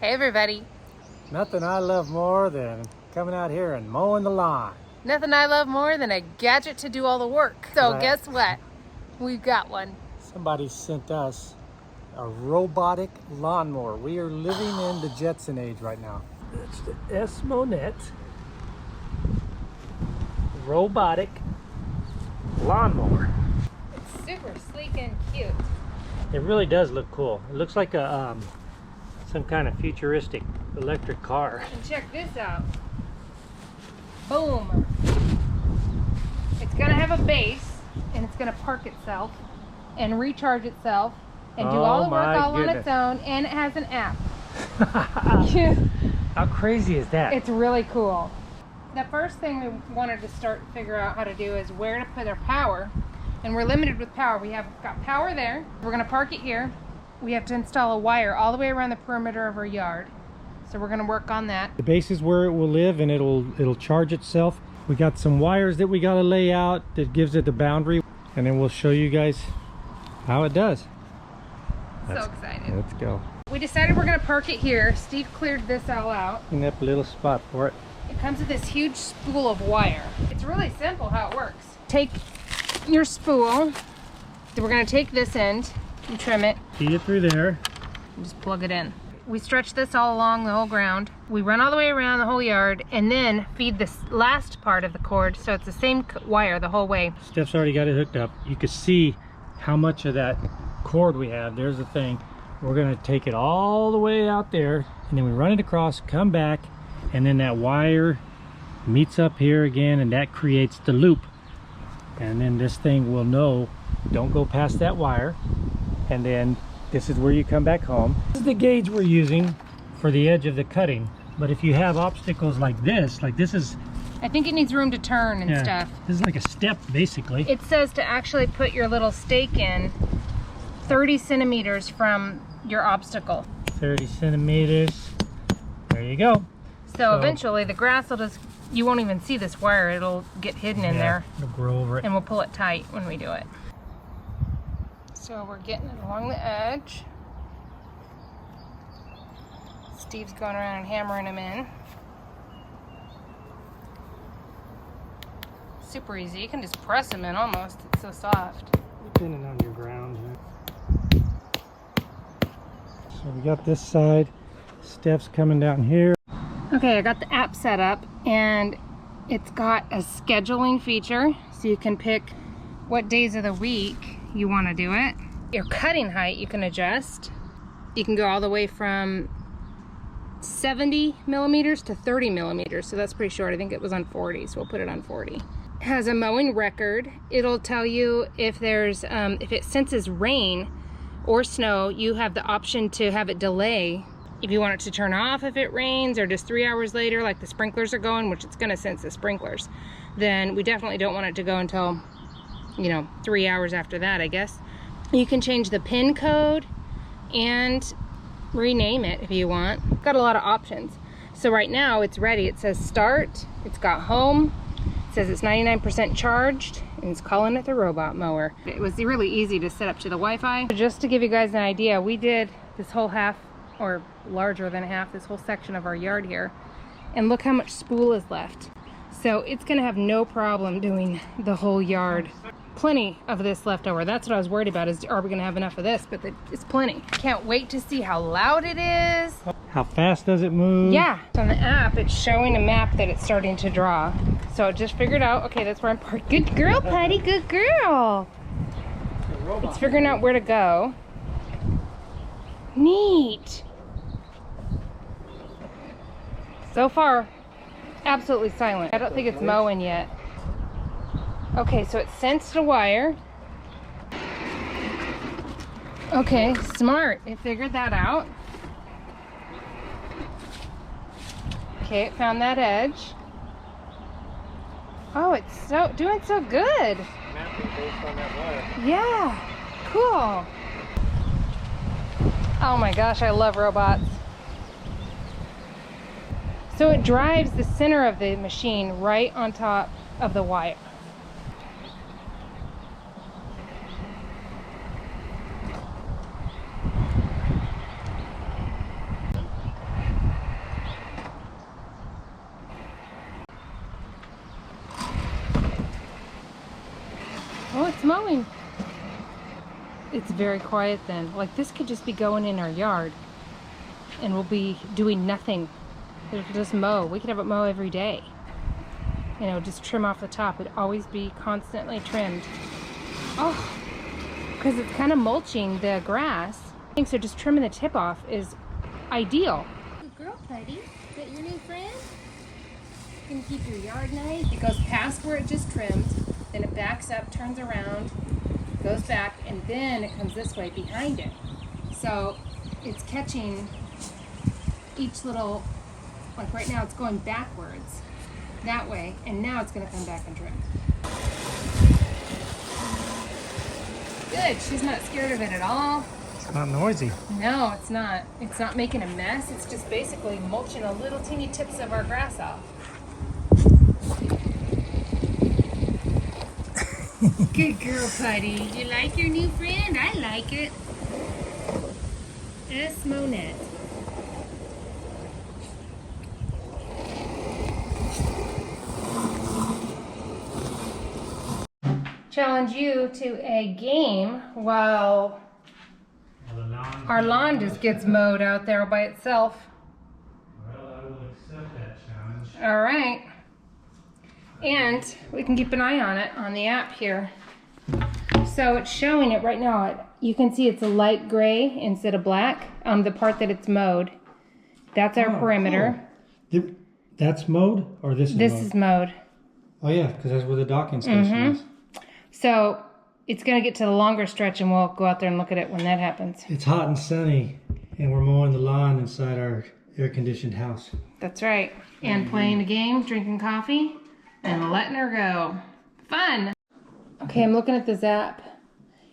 Hey everybody. Nothing I love more than coming out here and mowing the lawn. Nothing I love more than a gadget to do all the work. So Right. Guess what? We've got one. Somebody sent us a robotic lawnmower. We are living in the Jetson age right now. It's the Smonet robotic lawnmower. It's super sleek and cute. It really does look cool. It looks like a some kind of futuristic electric car. And check this out. Boom. It's gonna have a base and it's gonna park itself and recharge itself and do all the work all on its own, and it has an app. How crazy is that? It's really cool. The first thing we wanted to start to figure out how to do is where to put our power. And we're limited with power. We have got power there. We're gonna park it here. We have to install a wire all the way around the perimeter of our yard. So we're gonna work on that. The base is where it will live, and it'll charge itself. We got some wires that we gotta lay out that gives it the boundary, and then we'll show you guys how it does. So excited. Let's go. We decided we're gonna park it here. Steve cleared this all out. Clean up a little spot for it. It comes with this huge spool of wire. It's really simple how it works. Take your spool. We're gonna take this end and trim it. Feed it through there. And just plug it in. We stretch this all along the whole ground. We run all the way around the whole yard and then feed this last part of the cord, so it's the same wire the whole way. Steph's already got it hooked up. You can see how much of that cord we have. There's the thing. We're gonna take it all the way out there, and then we run it across, come back, and then that wire meets up here again, and that creates the loop. And then this thing will know, don't go past that wire. And then this is where you come back home. This is the gauge we're using for the edge of the cutting. But if you have obstacles like this is... I think it needs room to turn and stuff. This is like a step, basically. It says to actually put your little stake in 30 centimeters from your obstacle. 30 centimeters. There you go. So eventually the grass will just, you won't even see this wire. It'll get hidden in there. It'll grow over it. And we'll pull it tight when we do it. So we're getting it along the edge. Steve's going around and hammering them in. Super easy. You can just press them in almost. It's so soft. Depending on your ground. So we got this side. Steph's coming down here. Okay, I got the app set up, and it's got a scheduling feature, so you can pick what days of the week you want to do it. Your cutting height you can adjust. You can go all the way from 70 millimeters to 30 millimeters, so that's pretty short. I think it was on 40, so we'll put it on 40. It has a mowing record. It'll tell you if there's if it senses rain or snow, you have the option to have it delay. If you want it to turn off if it rains, or just 3 hours later like the sprinklers are going, which it's gonna sense the sprinklers, then we definitely don't want it to go until, 3 hours after that, I guess. You can change the pin code and rename it if you want. Got a lot of options. So right now it's ready. It says start, it's got home, it says it's 99% charged, and it's calling it the robot mower. It was really easy to set up to the Wi-Fi. Just to give you guys an idea, we did this whole half, or larger than half, this whole section of our yard here, and look how much spool is left. So it's gonna have no problem doing the whole yard. Plenty of this left over. That's what I was worried about, is are we gonna have enough of this? But it's plenty. Can't wait to see how loud it is. How fast does it move? Yeah, on the app it's showing a map that it's starting to draw. So it just figured out, okay, that's where I'm parked. Good girl, Patty, good girl. It's figuring out where to go. Neat. So far, absolutely silent. I don't think it's mowing yet. Okay, so it sensed a wire. Okay, smart. It figured that out. Okay, it found that edge. Oh, it's doing so good. Mapping based on that wire. Yeah, cool. Oh my gosh, I love robots. So it drives the center of the machine right on top of the wire. It's mowing. It's very quiet then. Like this could just be going in our yard and we'll be doing nothing. It'll just mow. We could have it mow every day. You know, just trim off the top. It'd always be constantly trimmed. Oh, because it's kind of mulching the grass. I think so just trimming the tip off is ideal. Good girl, buddy. Is that your new friend? You can keep your yard nice. It goes past where it just trimmed, then it backs up, turns around, goes back, and then it comes this way behind it. So it's catching each little, like right now it's going backwards that way, and now it's going to come back and trim. Good, she's not scared of it at all. It's not noisy. No, it's not. It's not making a mess. It's just basically mulching the little teeny tips of our grass off. Good girl, Putty. You like your new friend? I like it. Smonet. Challenge you to a game while our lawn just gets mowed out there by itself. Well, I will accept that challenge. All right. And we can keep an eye on it on the app here. So it's showing it right now. You can see it's a light gray instead of black on the part that it's mowed. That's our perimeter. Cool. That's mowed, or this is mowed? This is mowed. Oh yeah, because that's where the docking station is. So it's going to get to the longer stretch and we'll go out there and look at it when that happens. It's hot and sunny and we're mowing the lawn inside our air-conditioned house. That's right. And playing a game, drinking coffee, and letting her go. Fun! Okay, I'm looking at this app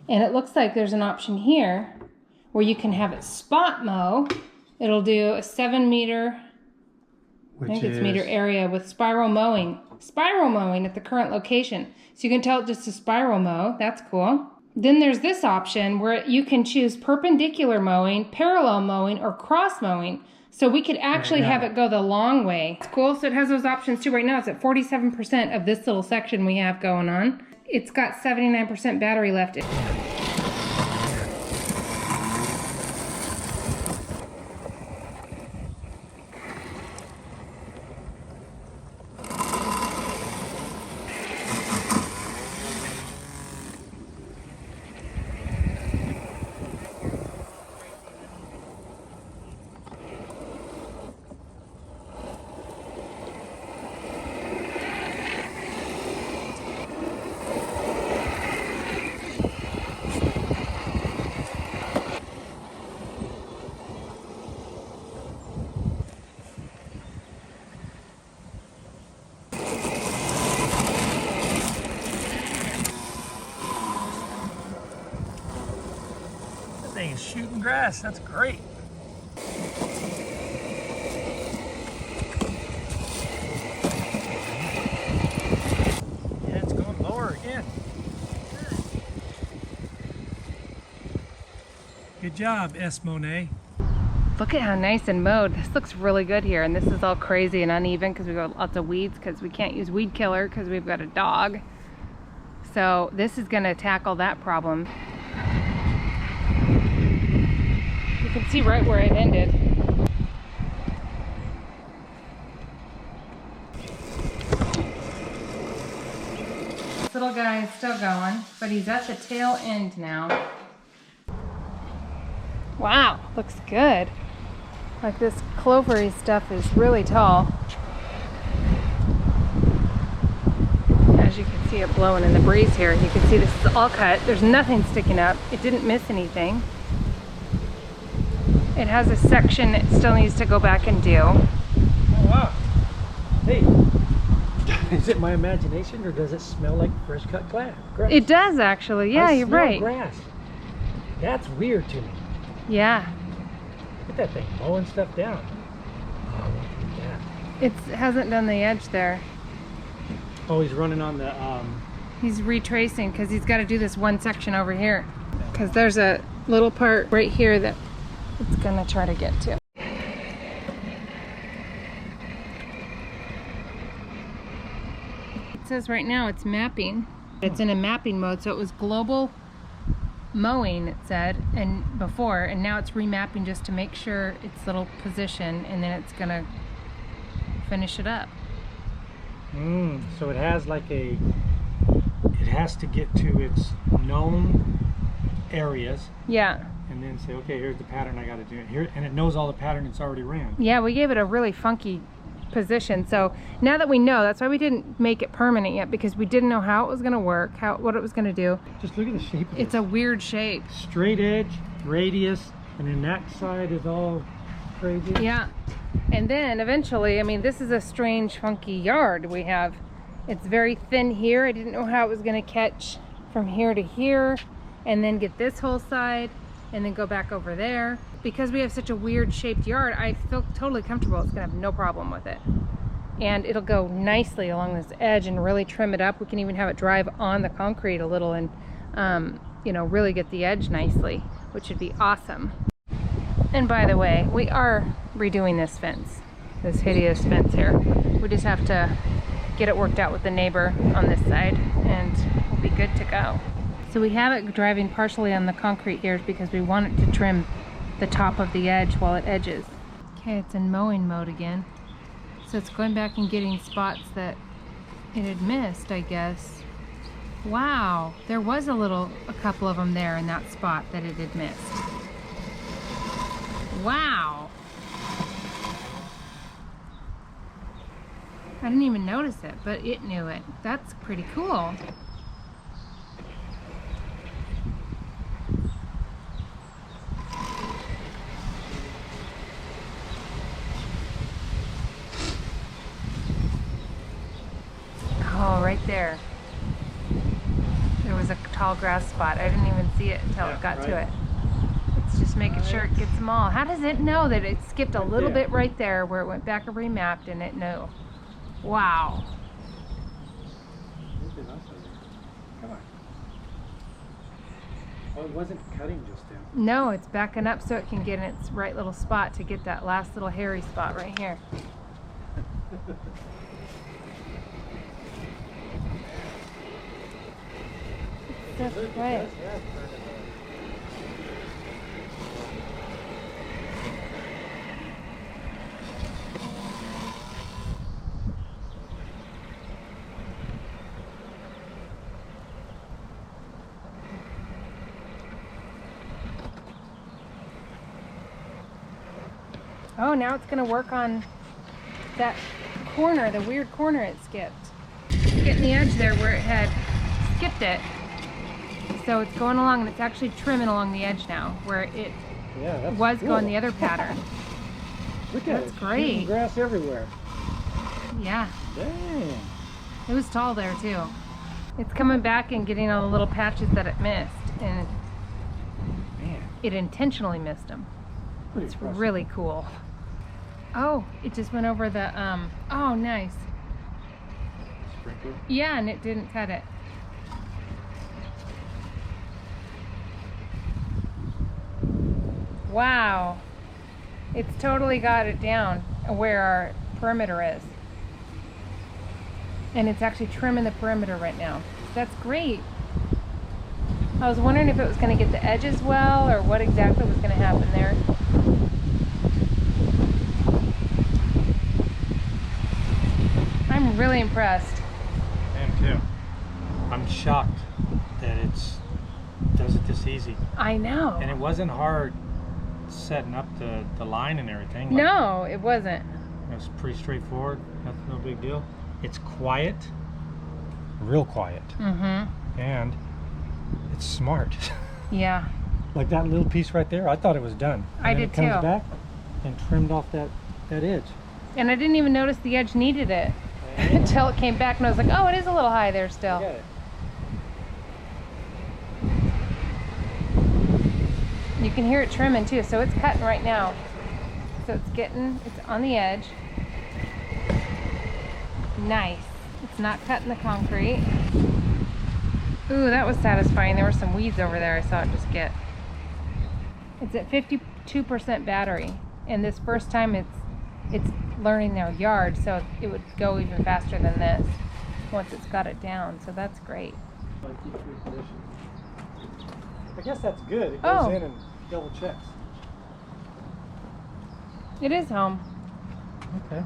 and it looks like there's an option here where you can have it spot mow. It'll do a 7 meter, meter area with spiral mowing. Spiral mowing at the current location. So you can tell it just to spiral mow. That's cool. Then there's this option where you can choose perpendicular mowing, parallel mowing, or cross mowing. So we could actually have it go the long way. It's cool. So it has those options too. Right now it's at 47% of this little section we have going on. It's got 79% battery left. Thing is shooting grass. That's great. Yeah, it's going lower again. Good job, Smonet. Look at how nice and mowed. This looks really good here, and this is all crazy and uneven because we've got lots of weeds because we can't use weed killer because we've got a dog. So this is going to tackle that problem. You can see right where it ended. This little guy is still going, but he's at the tail end now. Wow, looks good. Like this clovery stuff is really tall. As you can see it blowing in the breeze here. You can see this is all cut. There's nothing sticking up. It didn't miss anything. It has a section it still needs to go back and do. Oh wow. Hey, is it my imagination or does it smell like fresh cut grass? It does actually, yeah, you're right. Grass. That's weird to me. Yeah. Look at that thing mowing stuff down. Oh, yeah. It hasn't done the edge there. Oh, he's running on the He's retracing because he's got to do this one section over here. Because there's a little part right here that it's gonna try to get to. It says right now it's mapping. It's in a mapping mode, so it was global mowing, it said, and before, and now it's remapping just to make sure its little position, and then it's gonna finish it up. So it has like it has to get to its known areas. Yeah. And then say, okay, here's the pattern I got to do here, and it knows all the pattern it's already ran. Yeah, we gave it a really funky position. So now that we know, that's why we didn't make it permanent yet, because we didn't know how it was going to work, what it was going to do. Just look at the shape of it. It's a weird shape. Straight edge, radius, and then that side is all crazy. Yeah. And then eventually, I mean, this is a strange, funky yard we have. It's very thin here. I didn't know how it was going to catch from here to here, and then get this whole side, and then go back over there. Because we have such a weird shaped yard, I feel totally comfortable. It's gonna have no problem with it. And it'll go nicely along this edge and really trim it up. We can even have it drive on the concrete a little and, you know, really get the edge nicely, which would be awesome. And by the way, we are redoing this fence, this hideous fence here. We just have to get it worked out with the neighbor on this side, and we'll be good to go. So we have it driving partially on the concrete here because we want it to trim the top of the edge while it edges. Okay, it's in mowing mode again. So it's going back and getting spots that it had missed, I guess. Wow, there was a couple of them there in that spot that it had missed. Wow. I didn't even notice it, but it knew it. That's pretty cool. Oh, right there. There was a tall grass spot. I didn't even see it until it got to it. It's just making sure it gets them all. How does it know that it skipped a little bit right there where it went back and remapped and it knew? Wow. Come on. Oh, it wasn't cutting just then. No, it's backing up so it can get in its right little spot to get that last little hairy spot right here. That's right. Oh, now it's going to work on that corner, the weird corner it skipped. Getting the edge there where it had skipped it. So it's going along, and it's actually trimming along the edge now, where it was cool. Going the other pattern. Look at it. That's great. Grass everywhere. Yeah. Dang. It was tall there too. It's coming back and getting all the little patches that it missed, and it intentionally missed them. It's really cool. Oh, it just went over the, oh, nice. Sprinkler? Yeah, and it didn't cut it. Wow. It's totally got it down where our perimeter is. And it's actually trimming the perimeter right now. That's great. I was wondering if it was going to get the edges well, or what exactly was going to happen there. I'm really impressed. I am too. I'm shocked that it does it this easy. I know. And it wasn't hard setting up the line and everything. Like, no, it wasn't. It was pretty straightforward. That's no big deal. It's quiet, real quiet. Mm-hmm. And it's smart. Yeah. Like that little piece right there, I thought it was done. And I then did it comes too. back and trimmed off that edge. And I didn't even notice the edge needed it until it came back, and I was like, oh, it is a little high there still. Get it. You can hear it trimming too, so it's cutting right now. So it's on the edge. Nice. It's not cutting the concrete. Ooh, that was satisfying. There were some weeds over there I saw it just get. It's at 52% battery, and this first time it's learning their yard, so it would go even faster than this once it's got it down, so that's great. I guess that's good. It Oh. goes in and double checks. It is home. Okay.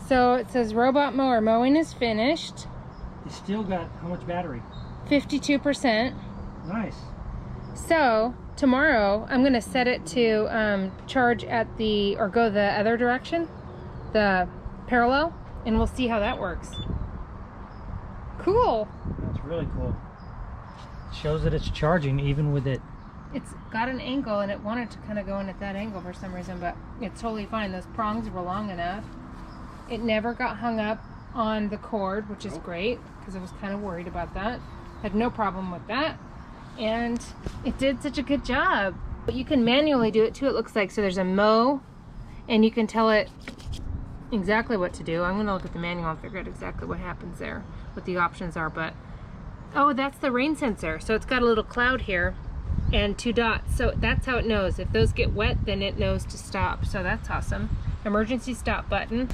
So it says robot mower mowing is finished. You still got how much battery? 52%. Nice. So tomorrow I'm gonna set it to charge at the, or go the other direction, the parallel, and we'll see how that works. Cool. That's really cool. It shows that it's charging even with it. It's got an angle and it wanted to kind of go in at that angle for some reason, but it's totally fine. Those prongs were long enough. It never got hung up on the cord, which is great because I was kind of worried about that. Had no problem with that. And it did such a good job. But you can manually do it too, it looks like. So there's a mow and you can tell it exactly what to do. I'm gonna look at the manual and figure out exactly what happens there, what the options are. But oh, that's the rain sensor. So it's got a little cloud here and 2 dots. So that's how it knows. If those get wet, then it knows to stop. So that's awesome. Emergency stop button.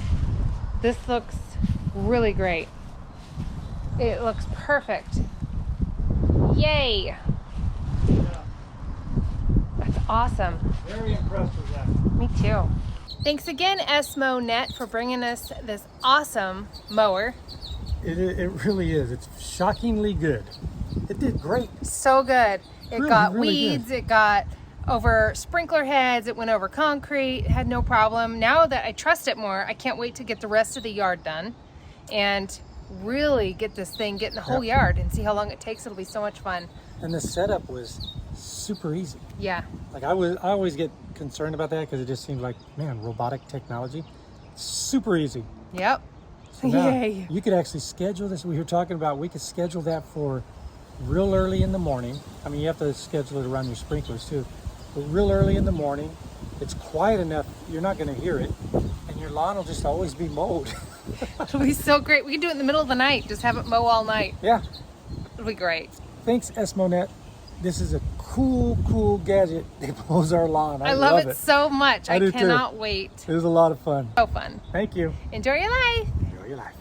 This looks really great. It looks perfect. Yay! That's awesome. Very impressed with that. Me too. Thanks again, Smonet, for bringing us this awesome mower. It really is. It's shockingly good. It did great. So good. It Really, got really weeds, good. it got over sprinkler heads, it went over concrete, had no problem. Now that I trust it more, I can't wait to get the rest of the yard done and really get this thing, get in the whole yard and see how long it takes. It'll be so much fun. And the setup was super easy. Yeah. Like I always get concerned about that because it just seems like, man, robotic technology, super easy. Yep. So now Yay. you could actually schedule this. We were talking about, we could schedule that for real early in the morning. I mean, you have to schedule it around your sprinklers too. But real early in the morning, it's quiet enough, you're not going to hear it, and your lawn will just always be mowed. It'll be so great. We can do it in the middle of the night. Just have it mow all night. Yeah. It'll be great. Thanks, Smonet. This is a cool gadget that mows our lawn. I love it so much. I do too. cannot wait. It was a lot of fun. So fun. Thank you. Enjoy your life. Enjoy your life.